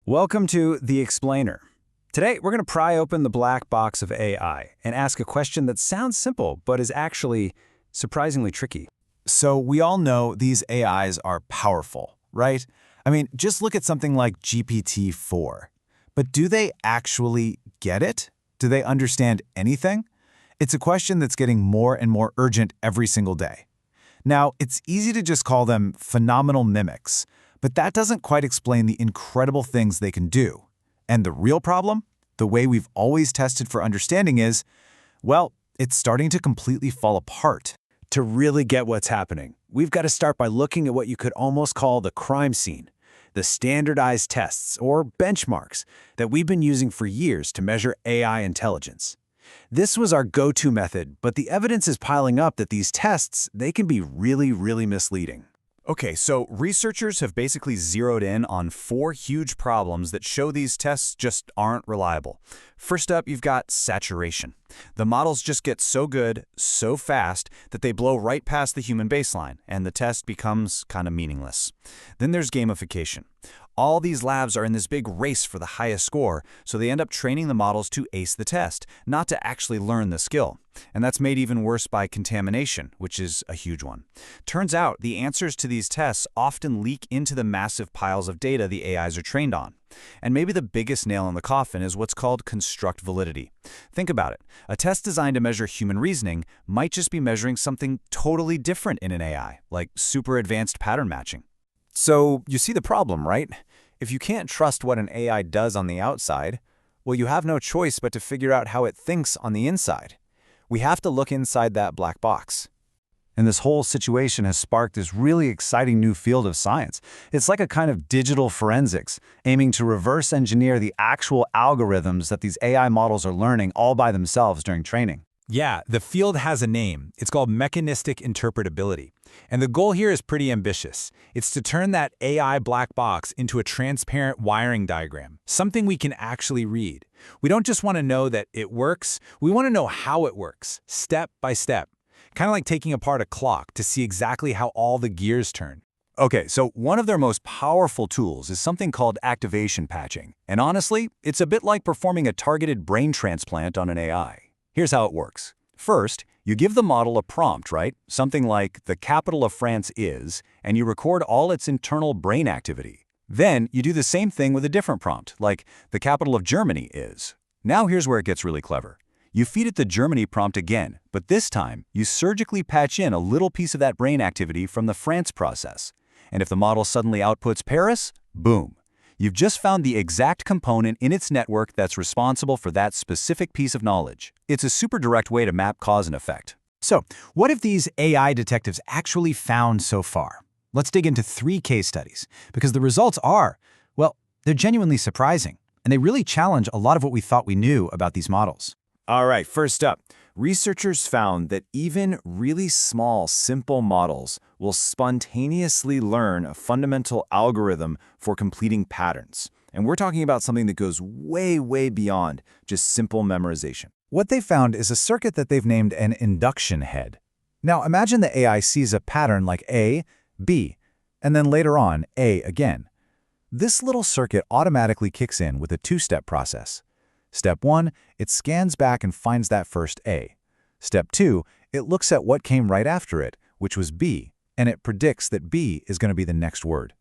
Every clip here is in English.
Welcome to The Explainer. Today, we're going to pry open the black box of AI and ask a question that sounds simple, but is actually surprisingly tricky. So we all know these AIs are powerful, right? I mean, just look at something like GPT-4. But do they actually get it? Do they understand anything? It's a question that's getting more and more urgent every single day. Now, it's easy to just call them phenomenal mimics, but that doesn't quite explain the incredible things they can do. And the real problem, the way we've always tested for understanding is, well, it's starting to completely fall apart. To really get what's happening, we've got to start by looking at what you could almost call the crime scene, the standardized tests or benchmarks that we've been using for years to measure AI intelligence. This was our go-to method, but the evidence is piling up that these tests, they can be really misleading. Okay, so researchers have basically zeroed in on 4 huge problems that show these tests just aren't reliable. First up, you've got saturation. The models just get so good, so fast, that they blow right past the human baseline, and the test becomes kind of meaningless. Then there's gamification. All these labs are in this big race for the highest score, so they end up training the models to ace the test, not to actually learn the skill. And that's made even worse by contamination, which is a huge one. Turns out the answers to these tests often leak into the massive piles of data the AIs are trained on. And maybe the biggest nail in the coffin is what's called construct validity. Think about it. A test designed to measure human reasoning might just be measuring something totally different in an AI, like super advanced pattern matching. So you see the problem, right? If you can't trust what an AI does on the outside, well, you have no choice but to figure out how it thinks on the inside. We have to look inside that black box. And this whole situation has sparked this really exciting new field of science. It's like a kind of digital forensics, aiming to reverse engineer the actual algorithms that these AI models are learning all by themselves during training. Yeah, the field has a name. It's called mechanistic interpretability. And the goal here is pretty ambitious. It's to turn that AI black box into a transparent wiring diagram, something we can actually read. We don't just want to know that it works, we want to know how it works, step by step. Kind of like taking apart a clock to see exactly how all the gears turn. Okay, so one of their most powerful tools is something called activation patching. And honestly, it's a bit like performing a targeted brain transplant on an AI. Here's how it works. First, you give the model a prompt, right? Something like, the capital of France is, and you record all its internal brain activity. Then, you do the same thing with a different prompt, like, the capital of Germany is. Now here's where it gets really clever. You feed it the Germany prompt again, but this time, you surgically patch in a little piece of that brain activity from the France process. And if the model suddenly outputs Paris, boom. You've just found the exact component in its network that's responsible for that specific piece of knowledge. It's a super direct way to map cause and effect. So, what have these AI detectives actually found so far? Let's dig into 3 case studies, because the results are, well, they're genuinely surprising, and they really challenge a lot of what we thought we knew about these models. All right, first up, researchers found that even really small, simple models will spontaneously learn a fundamental algorithm for completing patterns. And we're talking about something that goes way beyond just simple memorization. What they found is a circuit that they've named an induction head. Now, imagine the AI sees a pattern like A, B, and then later on, A again. This little circuit automatically kicks in with a 2-step process. Step 1, it scans back and finds that first A. Step 2, it looks at what came right after it, which was B, and it predicts that B is going to be the next word.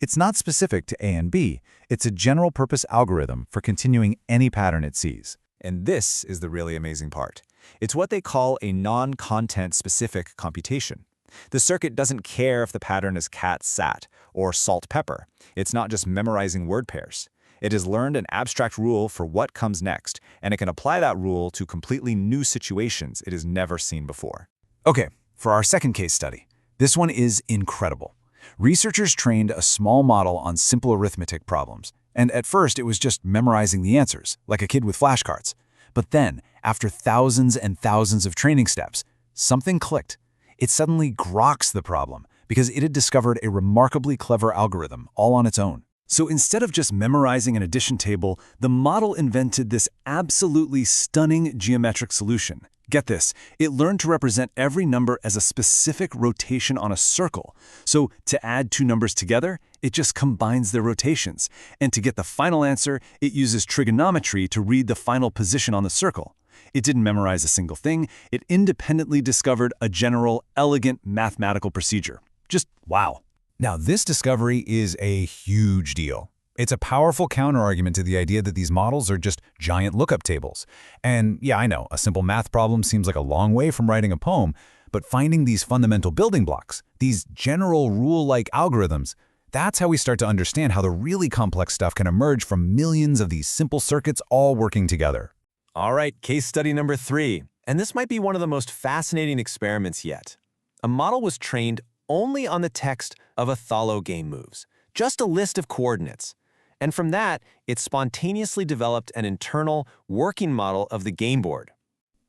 It's not specific to A and B, it's a general-purpose algorithm for continuing any pattern it sees. And this is the really amazing part. It's what they call a non-content-specific computation. The circuit doesn't care if the pattern is cat-sat or salt-pepper. It's not just memorizing word pairs. It has learned an abstract rule for what comes next, and it can apply that rule to completely new situations it has never seen before. Okay, for our second case study. This one is incredible. Researchers trained a small model on simple arithmetic problems, and at first it was just memorizing the answers, like a kid with flashcards. But then, after thousands and thousands of training steps, something clicked. It suddenly groks the problem, because it had discovered a remarkably clever algorithm all on its own. So instead of just memorizing an addition table, the model invented this absolutely stunning geometric solution, Get this, it learned to represent every number as a specific rotation on a circle. So to add two numbers together, it just combines their rotations. And to get the final answer, it uses trigonometry to read the final position on the circle. It didn't memorize a single thing. It independently discovered a general, elegant mathematical procedure. Just wow. Now, this discovery is a huge deal. It's a powerful counterargument to the idea that these models are just giant lookup tables. And yeah, I know, a simple math problem seems like a long way from writing a poem, but finding these fundamental building blocks, these general rule-like algorithms, that's how we start to understand how the really complex stuff can emerge from millions of these simple circuits all working together. All right, case study number 3. And this might be one of the most fascinating experiments yet. A model was trained only on the text of Othello game moves, just a list of coordinates. And from that, it spontaneously developed an internal, working model of the game board.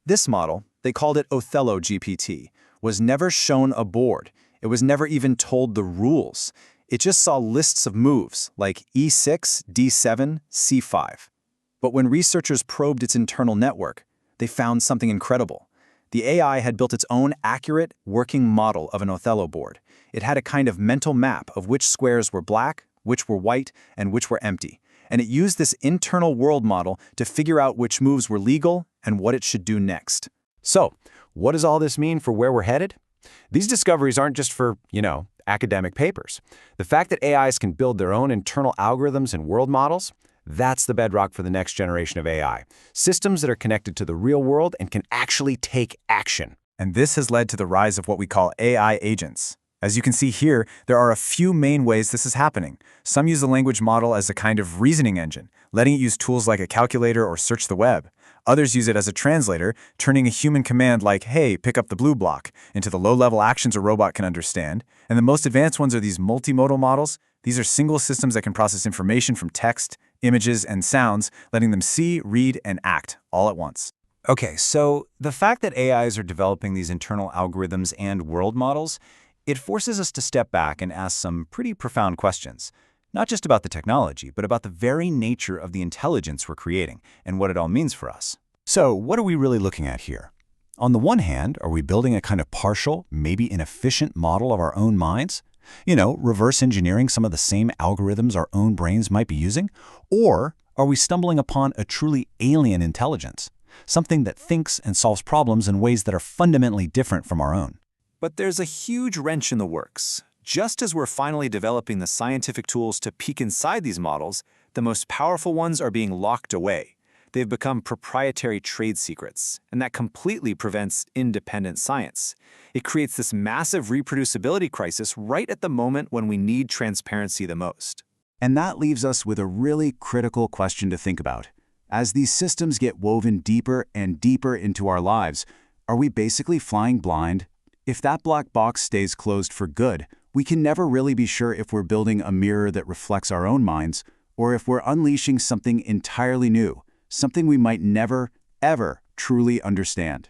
This model, they called it Othello GPT, was never shown a board. It was never even told the rules. It just saw lists of moves, like E6, D7, C5. But when researchers probed its internal network, they found something incredible. The AI had built its own accurate, working model of an Othello board. It had a kind of mental map of which squares were black, which were white, and which were empty. And it used this internal world model to figure out which moves were legal and what it should do next. So, what does all this mean for where we're headed? These discoveries aren't just for, academic papers. The fact that AIs can build their own internal algorithms and world models, that's the bedrock for the next generation of AI. Systems that are connected to the real world and can actually take action. And this has led to the rise of what we call AI agents. As you can see here, there are a few main ways this is happening. Some use the language model as a kind of reasoning engine, letting it use tools like a calculator or search the web. Others use it as a translator, turning a human command like, hey, pick up the blue block, into the low-level actions a robot can understand. And the most advanced ones are these multimodal models. These are single systems that can process information from text, images, and sounds, letting them see, read, and act all at once. Okay, so the fact that AIs are developing these internal algorithms and world models, it forces us to step back and ask some pretty profound questions. Not just about the technology, but about the very nature of the intelligence we're creating and what it all means for us. So, what are we really looking at here? On the one hand, are we building a kind of partial, maybe inefficient model of our own minds? Reverse engineering some of the same algorithms our own brains might be using? Or are we stumbling upon a truly alien intelligence? Something that thinks and solves problems in ways that are fundamentally different from our own? But there's a huge wrench in the works. Just as we're finally developing the scientific tools to peek inside these models, the most powerful ones are being locked away. They've become proprietary trade secrets, and that completely prevents independent science. It creates this massive reproducibility crisis right at the moment when we need transparency the most. And that leaves us with a really critical question to think about. As these systems get woven deeper and deeper into our lives, are we basically flying blind? If that black box stays closed for good, we can never really be sure if we're building a mirror that reflects our own minds, or if we're unleashing something entirely new, something we might never, ever truly understand.